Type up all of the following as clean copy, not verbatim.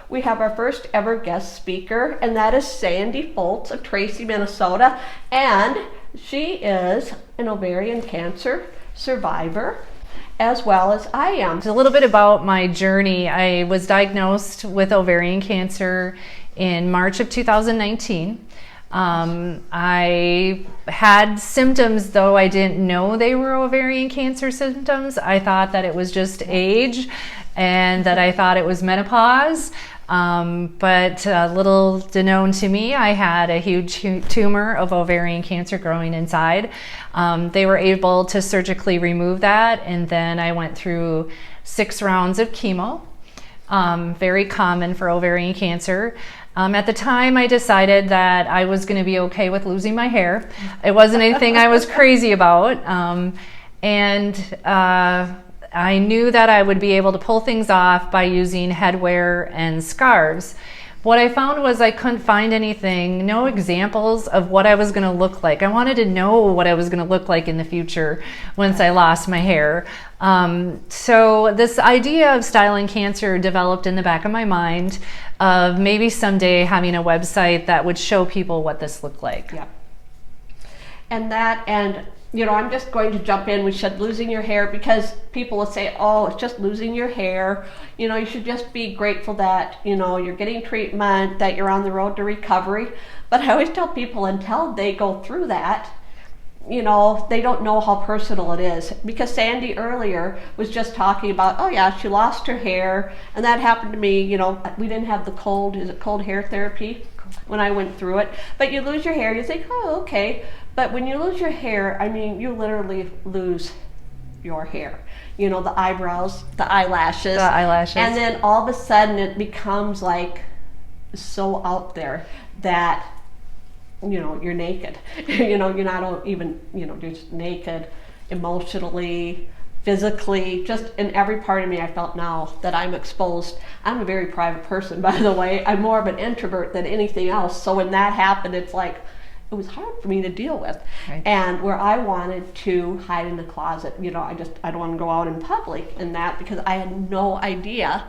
we have our first ever guest speaker, and that is Sandy Foltz of Tracy, Minnesota. And she is an ovarian cancer survivor, as well as I am. A little bit about my journey. I was diagnosed with ovarian cancer in March of 2019. I had symptoms, though I didn't know they were ovarian cancer symptoms. I thought that it was just age and that I thought it was menopause. But little known to me, I had a huge tumor of ovarian cancer growing inside. They were able to surgically remove that, and then I went through 6 rounds of chemo, very common for ovarian cancer. At the time, I decided that I was going to be okay with losing my hair. It wasn't anything I was crazy about. I knew that I would be able to pull things off by using headwear and scarves. What I found was I couldn't find anything, no examples of what I was going to look like. I wanted to know what I was going to look like in the future once I lost my hair. So this idea of styling cancer developed in the back of my mind of maybe someday having a website that would show people what this looked like. Yeah. And you know, I'm just going to jump in. We said losing your hair because people will say, oh, it's just losing your hair. You know, you should just be grateful that, you know, you're getting treatment, that you're on the road to recovery. But I always tell people until they go through that, you know, they don't know how personal it is. Because Sandy earlier was just talking about, oh yeah, she lost her hair. And that happened to me, you know, we didn't have the cold hair therapy when I went through it. But you lose your hair, you think, oh, okay. But when you lose your hair, I mean, you literally lose your hair. You know, the eyebrows, the eyelashes. And then all of a sudden it becomes like so out there that, you know, you're naked. You know, you're not even, you know, you're just naked emotionally, physically, just in every part of me. I felt now that I'm exposed. I'm a very private person, by the way. I'm more of an introvert than anything else. So when that happened, it's like, it was hard for me to deal with. Right. And where I wanted to hide in the closet, you know, I don't want to go out in public and that, because I had no idea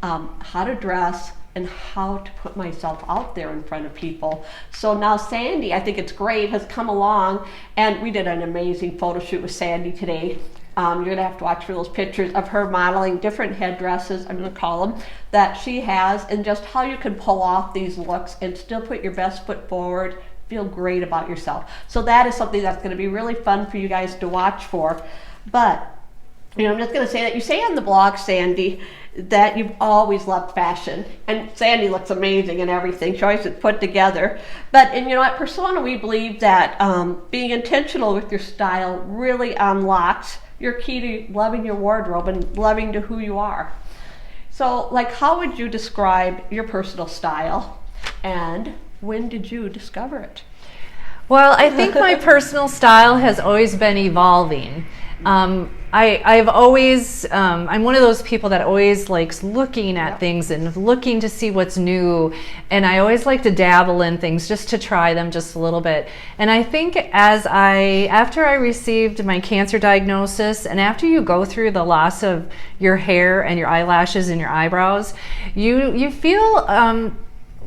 how to dress and how to put myself out there in front of people. So now Sandy, I think it's great, has come along, and we did an amazing photo shoot with Sandy today. You're gonna have to watch for those pictures of her modeling different headdresses, I'm gonna call them, that she has, and just how you can pull off these looks and still put your best foot forward, feel great about yourself. So that is something that's going to be really fun for you guys to watch for. But, you know, I'm just going to say that you say on the blog, Sandy, that you've always loved fashion. And Sandy looks amazing and everything. She always is put together. But, and you know, at Persona, we believe that being intentional with your style really unlocks your key to loving your wardrobe and loving to who you are. So, like, how would you describe your personal style, and when did you discover it? Well, I think my personal style has always been evolving. I've always, I'm one of those people that always likes looking at things and looking to see what's new. And I always like to dabble in things just to try them just a little bit. And I think after I received my cancer diagnosis, and after you go through the loss of your hair and your eyelashes and your eyebrows, you feel,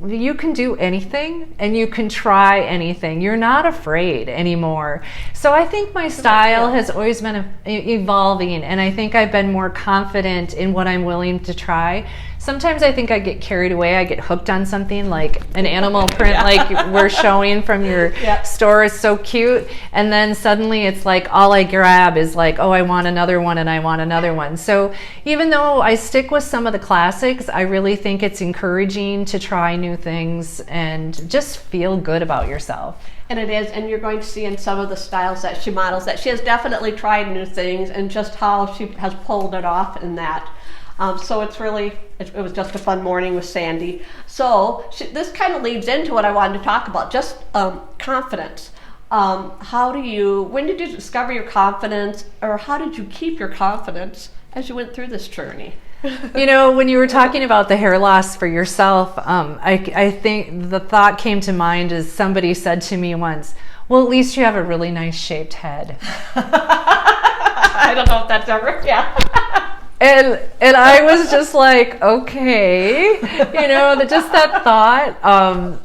you can do anything and you can try anything. You're not afraid anymore. So I think my style has always been evolving, and I think I've been more confident in what I'm willing to try. Sometimes I think I get carried away. I get hooked on something like an animal print like we're showing from your store is so cute. And then suddenly it's like all I grab is like, oh, I want another one and I want another one. So even though I stick with some of the classics, I really think it's encouraging to try new things and just feel good about yourself. And it is, and you're going to see in some of the styles that she models that she has definitely tried new things and just how she has pulled it off in that. So it's really, it was just a fun morning with Sandy. So this kind of leads into what I wanted to talk about, just confidence. When did you discover your confidence, or how did you keep your confidence as you went through this journey? You know, when you were talking about the hair loss for yourself, I think the thought came to mind as somebody said to me once, well, at least you have a really nice shaped head. I don't know if that's ever, And I was just like, okay, just that thought.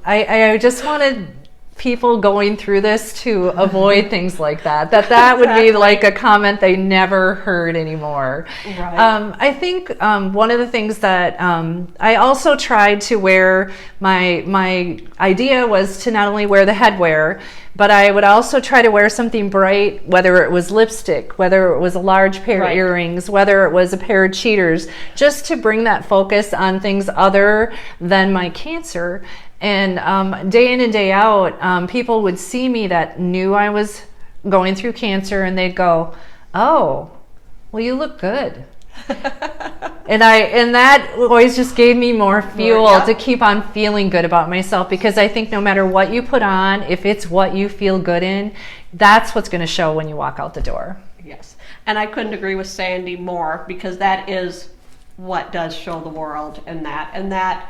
I just wanted people going through this to avoid things like that. That would be like a comment they never heard anymore. Right. I think one of the things that I also tried to wear, my idea was to not only wear the headwear, but I would also try to wear something bright, whether it was lipstick, whether it was a large pair of earrings, whether it was a pair of cheaters, just to bring that focus on things other than my cancer. And day in and day out, people would see me that knew I was going through cancer, and they'd go, "Oh, well, you look good." and that always just gave me more fuel to keep on feeling good about myself, because I think no matter what you put on, if it's what you feel good in, that's what's going to show when you walk out the door. Yes, and I couldn't agree with Sandy more, because that is what does show the world, and that.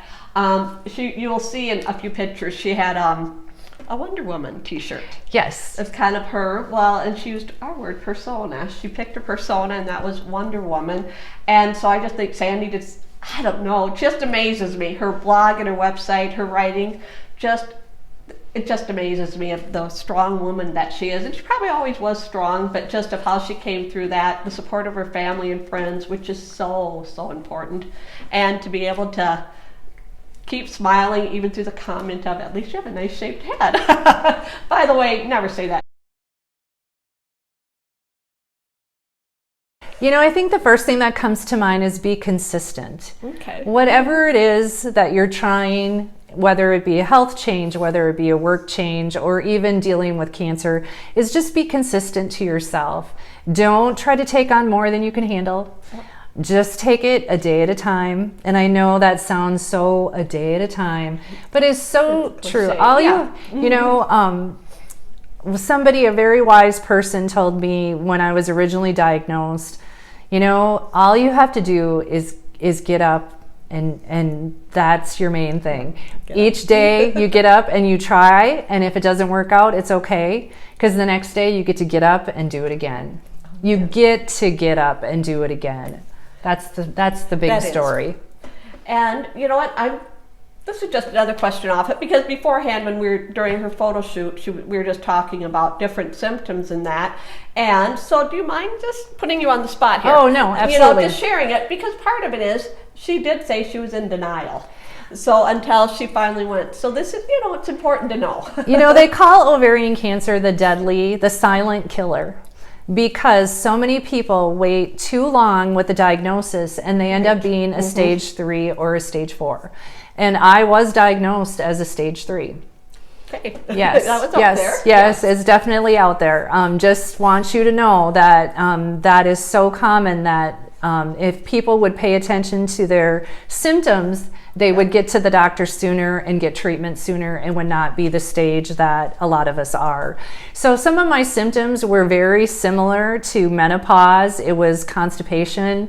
You will see in a few pictures she had a Wonder Woman t-shirt. Yes. It's kind of her, and she used our word, persona. She picked a persona, and that was Wonder Woman. And so I just think Sandy I don't know, just amazes me. Her blog and her website, her writing, it just amazes me of the strong woman that she is. And she probably always was strong, but just of how she came through that, the support of her family and friends, which is so, so important. And to be able to keep smiling even through the comment of, at least you have a nice shaped head. By the way, never say that. I think the first thing that comes to mind is be consistent. Okay. Whatever it is that you're trying, whether it be a health change, whether it be a work change, or even dealing with cancer, is just be consistent to yourself. Don't try to take on more than you can handle. Just take it a day at a time. And I know that sounds so a day at a time, but it's so true. Somebody, a very wise person, told me when I was originally diagnosed, all you have to do is get up, and that's your main thing. Each day you get up and you try, and if it doesn't work out, it's okay, because the next day you get to get up and do it again. You get to get up and do it again. That's the big story. And you know what? This is just another question off it, because beforehand, when during her photo shoot, we were just talking about different symptoms and that. And so, do you mind just putting you on the spot here? Oh no, absolutely. Just sharing it, because part of it is she did say she was in denial. So until she finally went. So this is, it's important to know. They call ovarian cancer the silent killer, because so many people wait too long with the diagnosis, and they end up being a stage 3 or a stage 4. And I was diagnosed as a stage 3. Okay. Yes. That was out there. Yes, it's definitely out there. Just want you to know that that is so common that if people would pay attention to their symptoms, they would get to the doctor sooner and get treatment sooner, and would not be the stage that a lot of us are. So some of my symptoms were very similar to menopause. It was constipation,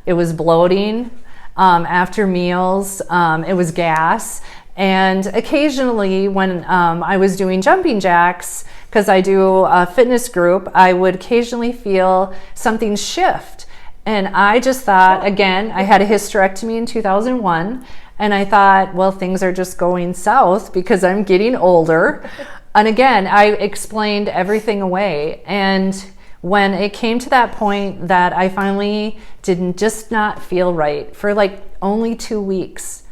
it was bloating after meals, it was gas. And occasionally when I was doing jumping jacks, because I do a fitness group, I would occasionally feel something shift. And I just thought, again, I had a hysterectomy in 2001, and I thought, well, things are just going south because I'm getting older. And again, I explained everything away. And when it came to that point that I finally didn't just not feel right for like only 2 weeks,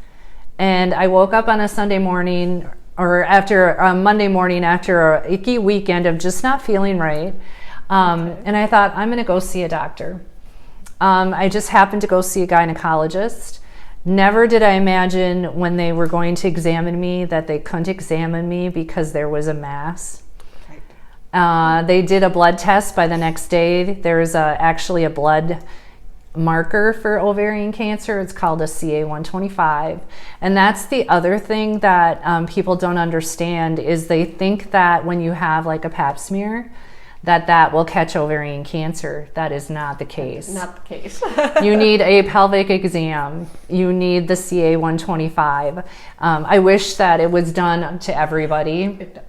and I woke up on a Sunday morning, or after a Monday morning, after a icky weekend of just not feeling right, and I thought, I'm going to go see a doctor. I just happened to go see a gynecologist. Never did I imagine when they were going to examine me that they couldn't examine me because there was a mass. They did a blood test by the next day. There's actually a blood marker for ovarian cancer. It's called a CA-125. And that's the other thing that people don't understand, is they think that when you have like a pap smear, that will catch ovarian cancer. That is not the case. Not the case. You need a pelvic exam. You need the CA-125. I wish that it was done to everybody. It does.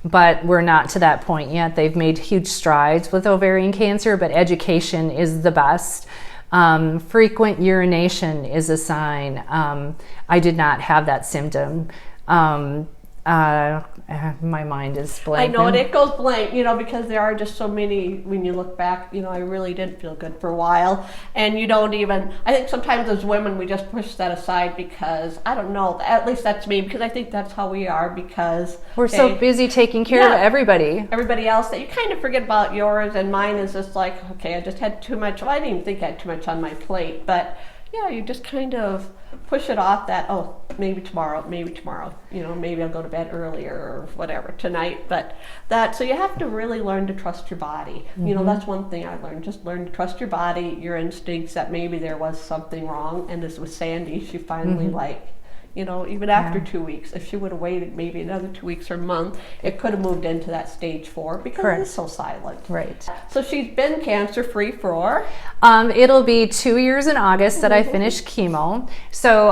But we're not to that point yet. They've made huge strides with ovarian cancer, but education is the best. Frequent urination is a sign. I did not have that symptom. My mind is blank. I know, and it goes blank, because there are just so many, when you look back, I really didn't feel good for a while. And you don't even, I think sometimes as women, we just push that aside because, I don't know, at least that's me, because I think that's how we are, because we're so busy taking care of everybody else, that you kind of forget about yours. And mine is just like, okay, I just had too much. Well, I didn't even think I had too much on my plate, but yeah, you just kind of push it off that, oh, maybe tomorrow, maybe I'll go to bed earlier or whatever tonight. But so you have to really learn to trust your body. That's one thing I learned. Just learn to trust your body, your instincts, that maybe there was something wrong. And as with Sandy, she finally even after 2 weeks, if she would have waited maybe another 2 weeks or a month, it could have moved into that stage 4 because it's so silent. Right. So she's been cancer-free for? It'll be 2 years in August that I finished chemo. So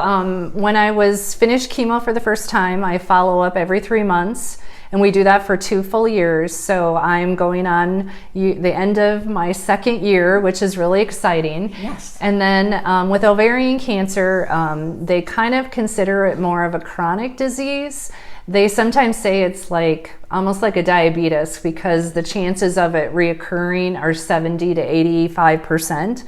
when I was finished chemo for the first time, I follow up every 3 months. And we do that for 2 full years. So I'm going on the end of my 2nd year, which is really exciting. Yes. And then with ovarian cancer, they kind of consider it more of a chronic disease. They sometimes say it's almost like a diabetes, because the chances of it reoccurring are 70 to 85%.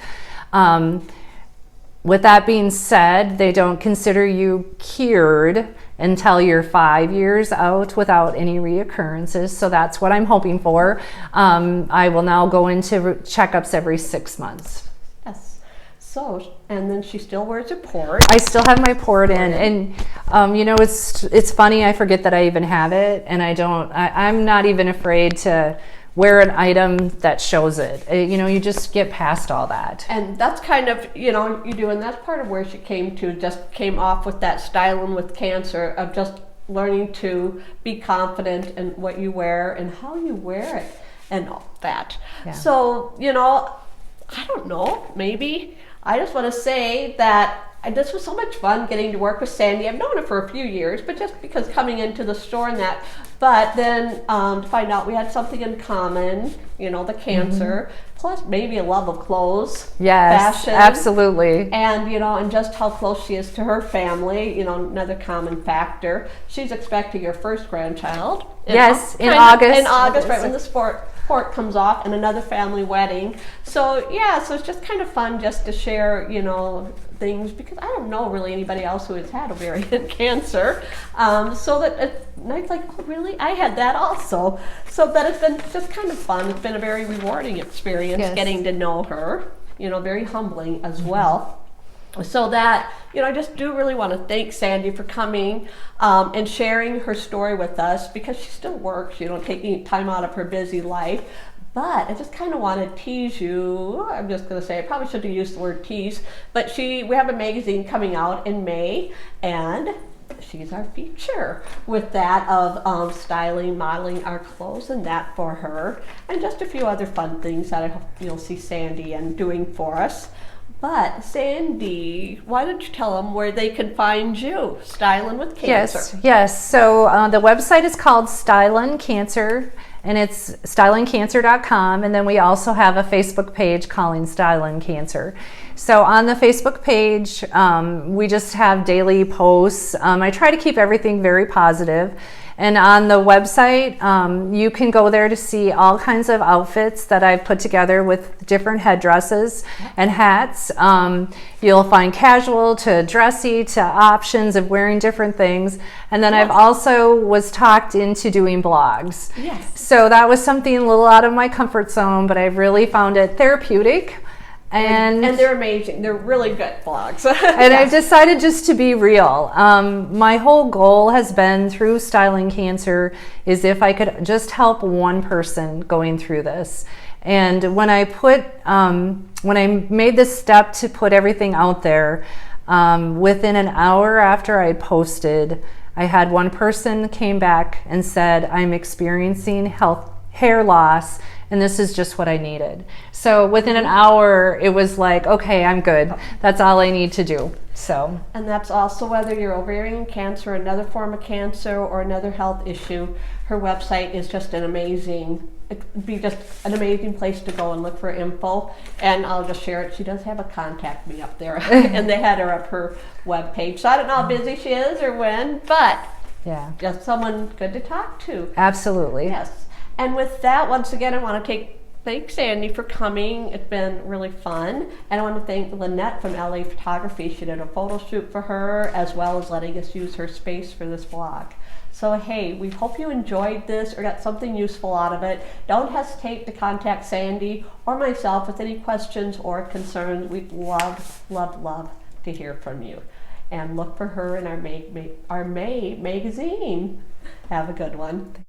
With that being said, they don't consider you cured until you're 5 years out without any reoccurrences. So that's what I'm hoping for. I will now go into checkups every 6 months. Yes. So, and then she still wears a port. I still have my port in, and it's funny. I forget that I even have it, and I'm not even afraid to wear an item that shows it. You just get past all that. And that's kind of, you do, and that's part of where she came off with that styling with cancer, of just learning to be confident in what you wear and how you wear it and all that. Yeah. So, I don't know, maybe I just want to say that this was so much fun getting to work with Sandy. I've known her for a few years, but just because coming into the store and that. But then to find out we had something in common, the cancer, plus maybe a love of clothes, fashion. Absolutely. And, and just how close she is to her family, another common factor. She's expecting her first grandchild. In August. In August, right when the port comes off, and another family wedding. So, so it's just kind of fun just to share, things, because I don't know really anybody else who has had ovarian cancer. So that it's like, oh, really? I had that also. So that it's been just kind of fun. It's been a very rewarding experience getting to know her, very humbling as well. So that, I just do really want to thank Sandy for coming and sharing her story with us, because she still works, taking time out of her busy life. But I just kind of want to tease you. I'm just going to say, I probably shouldn't have used the word tease, but we have a magazine coming out in May, and she's our feature with that of styling, modeling our clothes and that for her, and just a few other fun things that I hope you'll see Sandy and doing for us. But Sandy, why don't you tell them where they can find you, Styling with Cancer? Yes. So the website is called Styling Cancer, and it's stylingcancer.com. And then we also have a Facebook page calling Styling Cancer. So on the Facebook page, we just have daily posts. I try to keep everything very positive. And on the website, you can go there to see all kinds of outfits that I've put together with different headdresses and hats. You'll find casual to dressy to options of wearing different things. And then I've also was talked into doing blogs. Yes. So that was something a little out of my comfort zone, but I've really found it therapeutic. And they're amazing. They're really good blogs. And I've decided just to be real. My whole goal has been through Styling Cancer is if I could just help one person going through this. And when I made this step to put everything out there, within an hour after I posted, I had one person came back and said, I'm experiencing hair loss, and this is just what I needed. So within an hour, it was like, okay, I'm good. That's all I need to do. So. And that's also whether you're ovarian cancer, another form of cancer, or another health issue. Her website is just it'd be just an amazing place to go and look for info. And I'll just share it. She does have a contact me up there in the header of her webpage. So I don't know how busy she is or when, but yeah, just someone good to talk to. Absolutely. Yes. And with that, once again, I want to thank Sandy for coming. It's been really fun. And I want to thank Lynette from LA Photography. She did a photo shoot for her, as well as letting us use her space for this vlog. So hey, we hope you enjoyed this or got something useful out of it. Don't hesitate to contact Sandy or myself with any questions or concerns. We'd love, love, love to hear from you. And look for her in our May magazine. Have a good one.